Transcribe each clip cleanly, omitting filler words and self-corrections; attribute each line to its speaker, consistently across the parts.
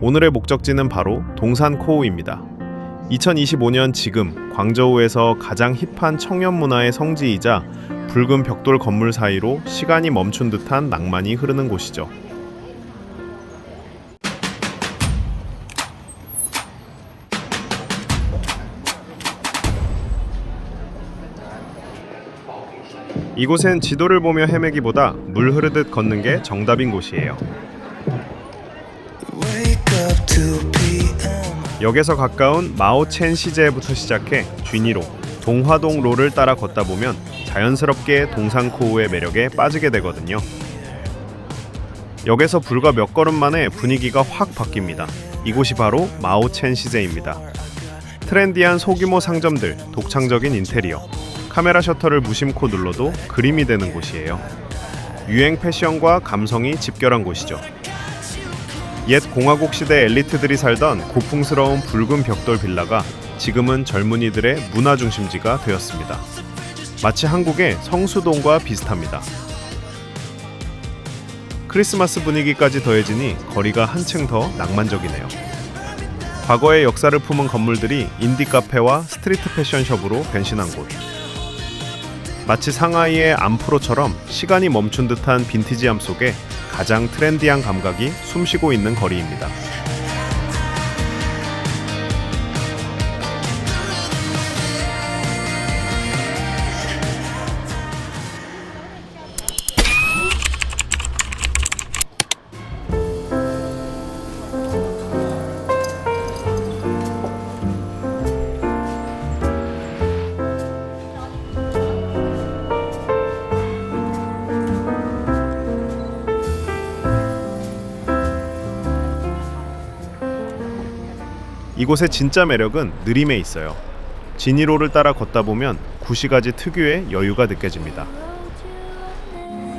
Speaker 1: 오늘의 목적지는 바로 동산코오입니다. 2025년 지금 광저우에서 가장 힙한 청년 문화의 성지이자 붉은 벽돌 건물 사이로 시간이 멈춘 듯한 낭만이 흐르는 곳이죠. 이곳엔 지도를 보며 헤매기보다 물 흐르듯 걷는 게 정답인 곳이에요. 역에서 가까운 마오첸 시제부터 시작해 쥐니로, 동화동로를 따라 걷다 보면 자연스럽게 동산코오의 매력에 빠지게 되거든요. 역에서 불과 몇 걸음 만에 분위기가 확 바뀝니다. 이곳이 바로 마오첸 시제입니다. 트렌디한 소규모 상점들, 독창적인 인테리어, 카메라 셔터를 무심코 눌러도 그림이 되는 곳이에요. 유행 패션과 감성이 집결한 곳이죠. 옛 공화국 시대 엘리트들이 살던 고풍스러운 붉은 벽돌 빌라가 지금은 젊은이들의 문화 중심지가 되었습니다. 마치 한국의 성수동과 비슷합니다. 크리스마스 분위기까지 더해지니 거리가 한층 더 낭만적이네요. 과거의 역사를 품은 건물들이 인디 카페와 스트리트 패션숍으로 변신한 곳. 마치 상하이의 암프로처럼 시간이 멈춘 듯한 빈티지함 속에 가장 트렌디한 감각이 숨쉬고 있는 거리입니다. 이곳의 진짜 매력은 느림에 있어요. 지니로를 따라 걷다 보면 구시가지 특유의 여유가 느껴집니다.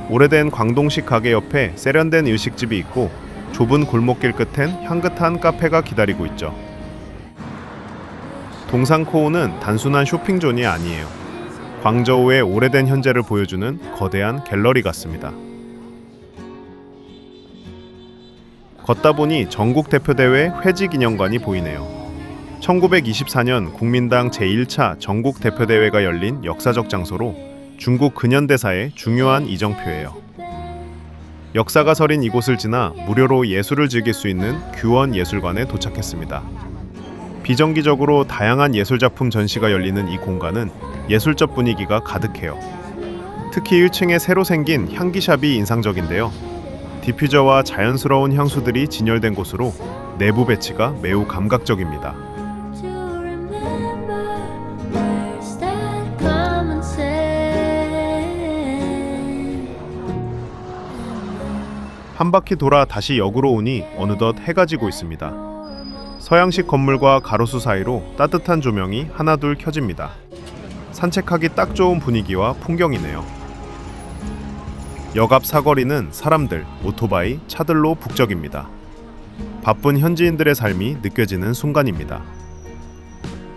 Speaker 1: 오래된 광동식 가게 옆에 세련된 일식집이 있고 좁은 골목길 끝엔 향긋한 카페가 기다리고 있죠. 동산코오는 단순한 쇼핑존이 아니에요. 광저우의 오래된 현재를 보여주는 거대한 갤러리 같습니다. 걷다 보니 전국 대표대회 회지기념관이 보이네요. 1924년 국민당 제1차 전국 대표대회가 열린 역사적 장소로 중국 근현대사의 중요한 이정표예요. 역사가 서린 이곳을 지나 무료로 예술을 즐길 수 있는 규원예술관에 도착했습니다. 비정기적으로 다양한 예술작품 전시가 열리는 이 공간은 예술적 분위기가 가득해요. 특히 1층에 새로 생긴 향기샵이 인상적인데요. 디퓨저와 자연스러운 향수들이 진열된 곳으로 내부 배치가 매우 감각적입니다. 한 바퀴 돌아 다시 역으로 오니 어느덧 해가 지고 있습니다. 서양식 건물과 가로수 사이로 따뜻한 조명이 하나둘 켜집니다. 산책하기 딱 좋은 분위기와 풍경이네요. 역 앞 사거리는 사람들, 오토바이, 차들로 북적입니다. 바쁜 현지인들의 삶이 느껴지는 순간입니다.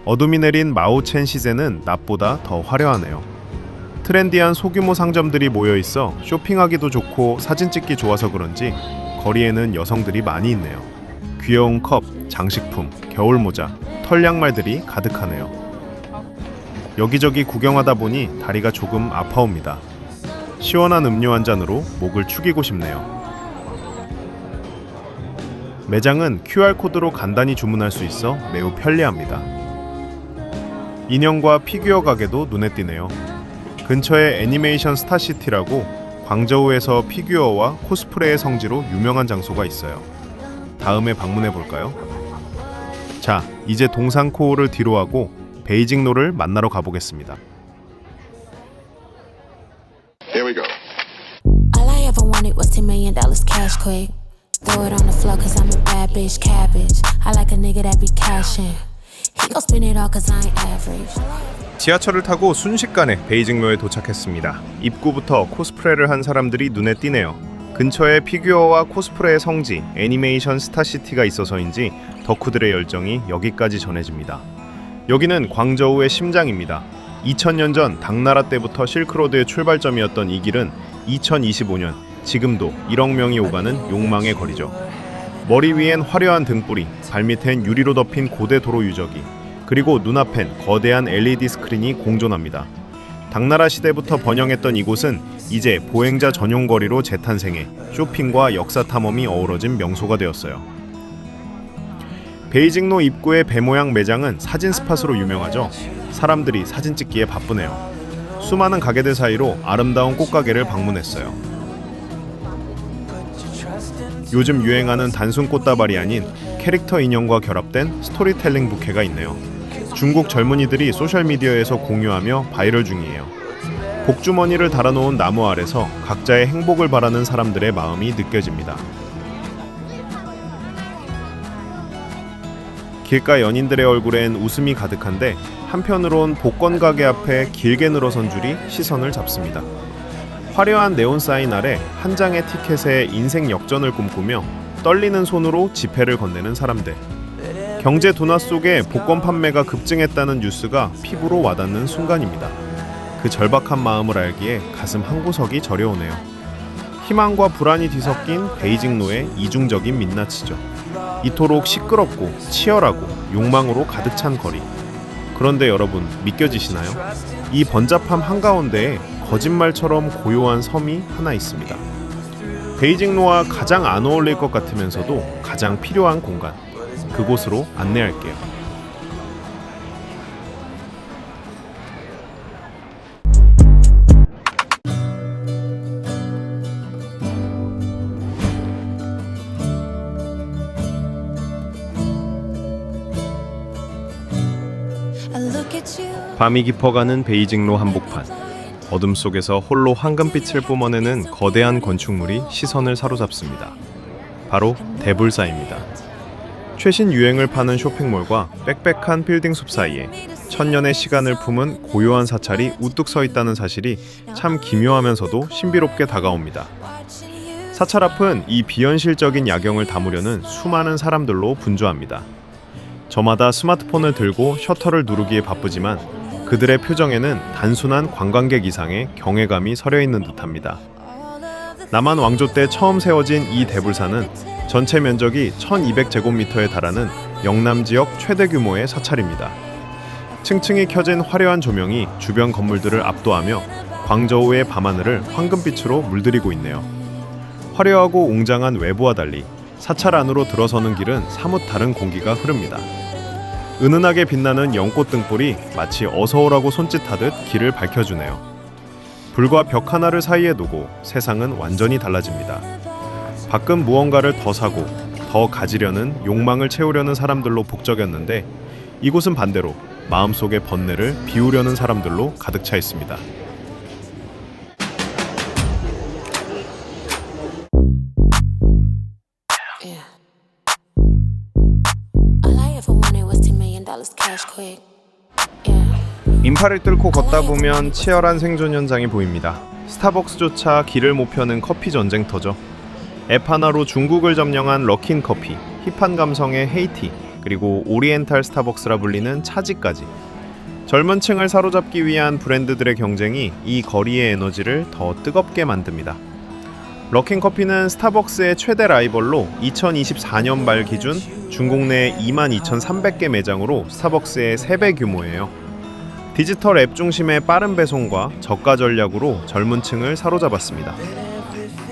Speaker 1: 어둠이 내린 마오첸 시제는 낮보다 더 화려하네요. 트렌디한 소규모 상점들이 모여 있어 쇼핑하기도 좋고 사진 찍기 좋아서 그런지 거리에는 여성들이 많이 있네요. 귀여운 컵, 장식품, 겨울모자, 털 양말들이 가득하네요. 여기저기 구경하다 보니 다리가 조금 아파옵니다. 시원한 음료 한 잔으로 목을 축이고 싶네요. 매장은 QR코드로 간단히 주문할 수 있어 매우 편리합니다. 인형과 피규어 가게도 눈에 띄네요. 근처에 애니메이션 스타시티라고 광저우에서 피규어와 코스프레의 성지로 유명한 장소가 있어요. 다음에 방문해 볼까요? 자, 이제 동산코오를 뒤로하고 베이징로를 만나러 가보겠습니다.
Speaker 2: Here we go.
Speaker 3: All I ever wanted was $10 million cash quick. Throw it on the floor cause I'm a bad bitch, cabbage. I like a nigga that be cashing. He gon' spend it all cause I ain't average.
Speaker 1: 지하철을 타고 순식간에 베이징로에 도착했습니다. 입구부터 코스프레를 한 사람들이 눈에 띄네요. 근처에 피규어와 코스프레의 성지, 애니메이션 스타시티가 있어서인지 덕후들의 열정이 여기까지 전해집니다. 여기는 광저우의 심장입니다. 2000년 전 당나라 때부터 실크로드의 출발점이었던 이 길은 2025년 지금도 1억 명이 오가는 욕망의 거리죠. 머리 위엔 화려한 등불이, 발밑엔 유리로 덮인 고대 도로 유적이, 그리고 눈앞엔 거대한 LED 스크린이 공존합니다. 당나라 시대부터 번영했던 이곳은 이제 보행자 전용 거리로 재탄생해 쇼핑과 역사 탐험이 어우러진 명소가 되었어요. 베이징로 입구의 배 모양 매장은 사진 스팟으로 유명하죠. 사람들이 사진 찍기에 바쁘네요. 수많은 가게들 사이로 아름다운 꽃가게를 방문했어요. 요즘 유행하는 단순 꽃다발이 아닌 캐릭터 인형과 결합된 스토리텔링 부케가 있네요. 중국 젊은이들이 소셜미디어에서 공유하며 바이럴 중이에요. 복주머니를 달아놓은 나무 아래서 각자의 행복을 바라는 사람들의 마음이 느껴집니다. 길가 연인들의 얼굴엔 웃음이 가득한데 한편으론 복권 가게 앞에 길게 늘어선 줄이 시선을 잡습니다. 화려한 네온 사인 아래 한 장의 티켓에 인생 역전을 꿈꾸며 떨리는 손으로 지폐를 건네는 사람들. 경제 둔화 속에 복권 판매가 급증했다는 뉴스가 피부로 와닿는 순간입니다. 그 절박한 마음을 알기에 가슴 한구석이 저려오네요. 희망과 불안이 뒤섞인 베이징로의 이중적인 민낯이죠. 이토록 시끄럽고 치열하고 욕망으로 가득 찬 거리. 그런데 여러분, 믿겨지시나요? 이 번잡함 한가운데에 거짓말처럼 고요한 섬이 하나 있습니다. 베이징로와 가장 안 어울릴 것 같으면서도 가장 필요한 공간. 그곳으로 안내할게요. 밤이 깊어가는 베이징로 한복판. 어둠 속에서 홀로 황금빛을 뿜어내는 거대한 건축물이 시선을 사로잡습니다. 바로 대불사입니다. 최신 유행을 파는 쇼핑몰과 빽빽한 빌딩 숲 사이에 천년의 시간을 품은 고요한 사찰이 우뚝 서 있다는 사실이 참 기묘하면서도 신비롭게 다가옵니다. 사찰 앞은 이 비현실적인 야경을 담으려는 수많은 사람들로 분주합니다. 저마다 스마트폰을 들고 셔터를 누르기에 바쁘지만 그들의 표정에는 단순한 관광객 이상의 경외감이 서려 있는 듯합니다. 남한 왕조 때 처음 세워진 이 대불사는 전체 면적이 1200제곱미터에 달하는 영남 지역 최대 규모의 사찰입니다. 층층이 켜진 화려한 조명이 주변 건물들을 압도하며 광저우의 밤하늘을 황금빛으로 물들이고 있네요. 화려하고 웅장한 외부와 달리 사찰 안으로 들어서는 길은 사뭇 다른 공기가 흐릅니다. 은은하게 빛나는 연꽃 등불이 마치 어서오라고 손짓하듯 길을 밝혀주네요. 불과 벽 하나를 사이에 두고 세상은 완전히 달라집니다. 밖은 무언가를 더 사고 더 가지려는 욕망을 채우려는 사람들로 북적였는데 이곳은 반대로 마음속의 번뇌를 비우려는 사람들로 가득 차 있습니다. 인파를 뚫고 걷다 보면 치열한 생존 현장이 보입니다. 스타벅스조차 길을 못 펴는 커피 전쟁터죠. 앱 하나로 중국을 점령한 러킨 커피, 힙한 감성의 헤이티, 그리고 오리엔탈 스타벅스라 불리는 차지까지. 젊은 층을 사로잡기 위한 브랜드들의 경쟁이 이 거리의 에너지를 더 뜨겁게 만듭니다. 러킨 커피는 스타벅스의 최대 라이벌로 2024년 말 기준 중국 내 22,300개 매장으로 스타벅스의 3배 규모예요. 디지털 앱 중심의 빠른 배송과 저가 전략으로 젊은 층을 사로잡았습니다.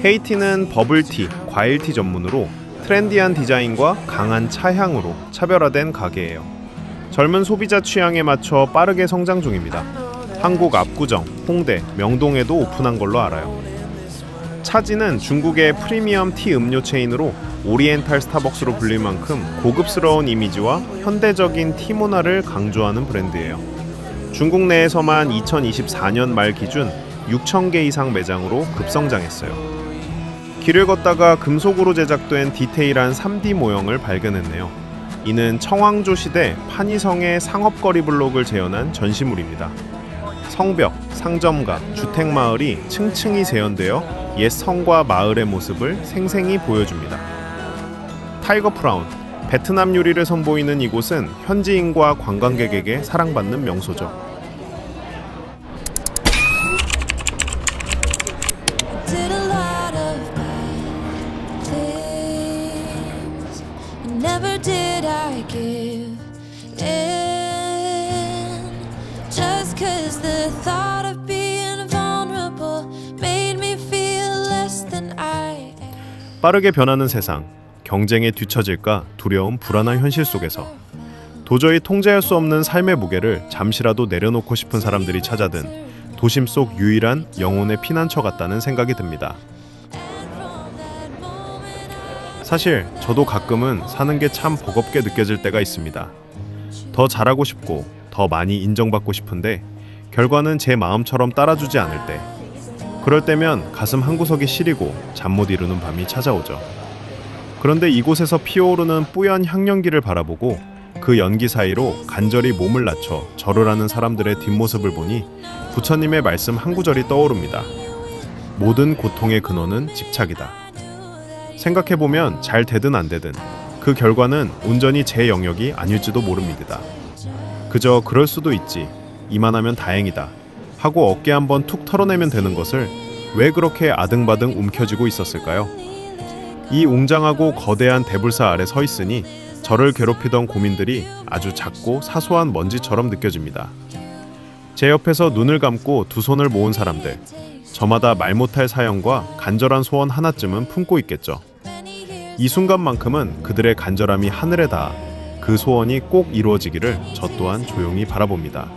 Speaker 1: 헤이티는 버블티, 과일티 전문으로 트렌디한 디자인과 강한 차향으로 차별화된 가게예요. 젊은 소비자 취향에 맞춰 빠르게 성장 중입니다. 한국 압구정, 홍대, 명동에도 오픈한 걸로 알아요. 차지는 중국의 프리미엄 티 음료 체인으로 오리엔탈 스타벅스로 불릴 만큼 고급스러운 이미지와 현대적인 티 문화를 강조하는 브랜드예요. 중국 내에서만 2024년 말 기준 6,000개 이상 매장으로 급성장했어요. 길을 걷다가 금속으로 제작된 디테일한 3D 모형을 발견했네요. 이는 청왕조 시대 판이성의 상업거리 블록을 재현한 전시물입니다. 성벽, 상점가, 주택마을이 층층이 재현되어 옛 성과 마을의 모습을 생생히 보여줍니다. 타이거 프라운, 베트남 요리를 선보이는 이곳은 현지인과 관광객에게 사랑받는 명소죠.
Speaker 3: give in. Just 'cause the thought of being vulnerable made me feel less than I am.
Speaker 1: 빠르게 변하는 세상, 경쟁에 뒤처질까 두려운 불안한 현실 속에서 도저히 통제할 수 없는 삶의 무게를 잠시라도 내려놓고 싶은 사람들이 찾아든 도심 속 유일한 영혼의 피난처 같다는 생각이 듭니다. 사실 저도 가끔은 사는 게 참 버겁게 느껴질 때가 있습니다. 더 잘하고 싶고 더 많이 인정받고 싶은데 결과는 제 마음처럼 따라주지 않을 때, 그럴 때면 가슴 한구석이 시리고 잠 못 이루는 밤이 찾아오죠. 그런데 이곳에서 피어오르는 뿌연 향연기를 바라보고 그 연기 사이로 간절히 몸을 낮춰 절을 하는 사람들의 뒷모습을 보니 부처님의 말씀 한 구절이 떠오릅니다. 모든 고통의 근원은 집착이다. 생각해보면 잘 되든 안 되든 그 결과는 온전히 제 영역이 아닐지도 모릅니다. 그저 그럴 수도 있지, 이만하면 다행이다 하고 어깨 한번 툭 털어내면 되는 것을 왜 그렇게 아등바등 움켜쥐고 있었을까요? 이 웅장하고 거대한 대불사 아래 서 있으니 저를 괴롭히던 고민들이 아주 작고 사소한 먼지처럼 느껴집니다. 제 옆에서 눈을 감고 두 손을 모은 사람들, 저마다 말 못할 사연과 간절한 소원 하나쯤은 품고 있겠죠. 이 순간만큼은 그들의 간절함이 하늘에 닿아 그 소원이 꼭 이루어지기를 저 또한 조용히 바라봅니다.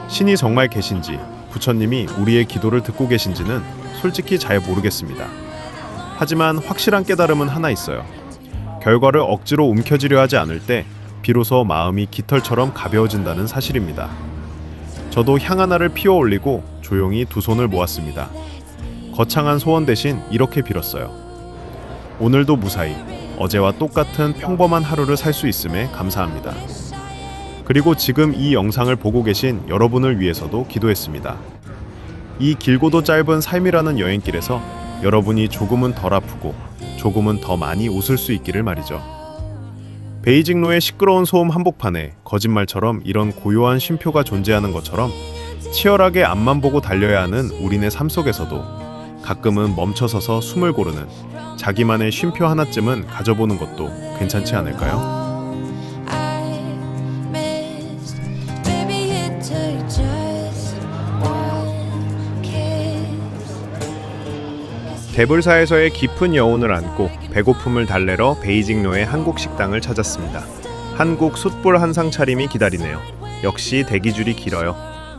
Speaker 1: 신이 정말 계신지, 부처님이 우리의 기도를 듣고 계신지는 솔직히 잘 모르겠습니다. 하지만 확실한 깨달음은 하나 있어요. 결과를 억지로 움켜쥐려 하지 않을 때 비로소 마음이 깃털처럼 가벼워진다는 사실입니다. 저도 향 하나를 피워 올리고 조용히 두 손을 모았습니다. 거창한 소원 대신 이렇게 빌었어요. 오늘도 무사히 어제와 똑같은 평범한 하루를 살 수 있음에 감사합니다. 그리고 지금 이 영상을 보고 계신 여러분을 위해서도 기도했습니다. 이 길고도 짧은 삶이라는 여행길에서 여러분이 조금은 덜 아프고 조금은 더 많이 웃을 수 있기를 말이죠. 베이징로의 시끄러운 소음 한복판에 거짓말처럼 이런 고요한 쉼표가 존재하는 것처럼 치열하게 앞만 보고 달려야 하는 우리네 삶 속에서도 가끔은 멈춰서서 숨을 고르는 자기만의 쉼표 하나쯤은 가져보는 것도 괜찮지 않을까요? 대불사에서의 깊은 여운을 안고 배고픔을 달래러 베이징로의 한국 식당을 찾았습니다. 한국 숯불 한상 차림이 기다리네요. 역시 대기줄이 길어요.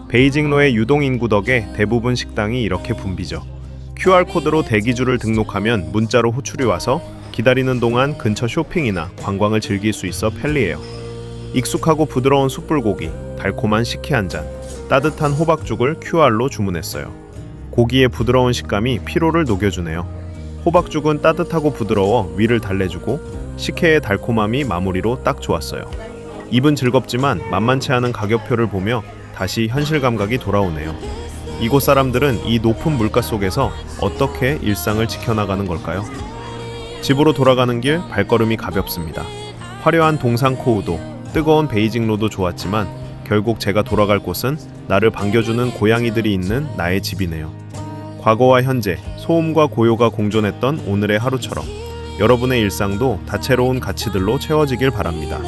Speaker 1: 베이징로의 유동 인구 덕에 대부분 식당이 이렇게 붐비죠. QR코드로 대기줄을 등록하면 문자로 호출이 와서 기다리는 동안 근처 쇼핑이나 관광을 즐길 수 있어 편리해요. 익숙하고 부드러운 숯불고기, 달콤한 식혜 한 잔, 따뜻한 호박죽을 QR로 주문했어요. 고기의 부드러운 식감이 피로를 녹여주네요. 호박죽은 따뜻하고 부드러워 위를 달래주고 식혜의 달콤함이 마무리로 딱 좋았어요. 입은 즐겁지만 만만치 않은 가격표를 보며 다시 현실 감각이 돌아오네요. 이곳 사람들은 이 높은 물가 속에서 어떻게 일상을 지켜나가는 걸까요? 집으로 돌아가는 길 발걸음이 가볍습니다. 화려한 동상코우도 뜨거운 베이징로도 좋았지만 결국 제가 돌아갈 곳은 나를 반겨주는 고양이들이 있는 나의 집이네요. 과거와 현재, 소음과 고요가 공존했던 오늘의 하루처럼 여러분의 일상도 다채로운 가치들로 채워지길 바랍니다.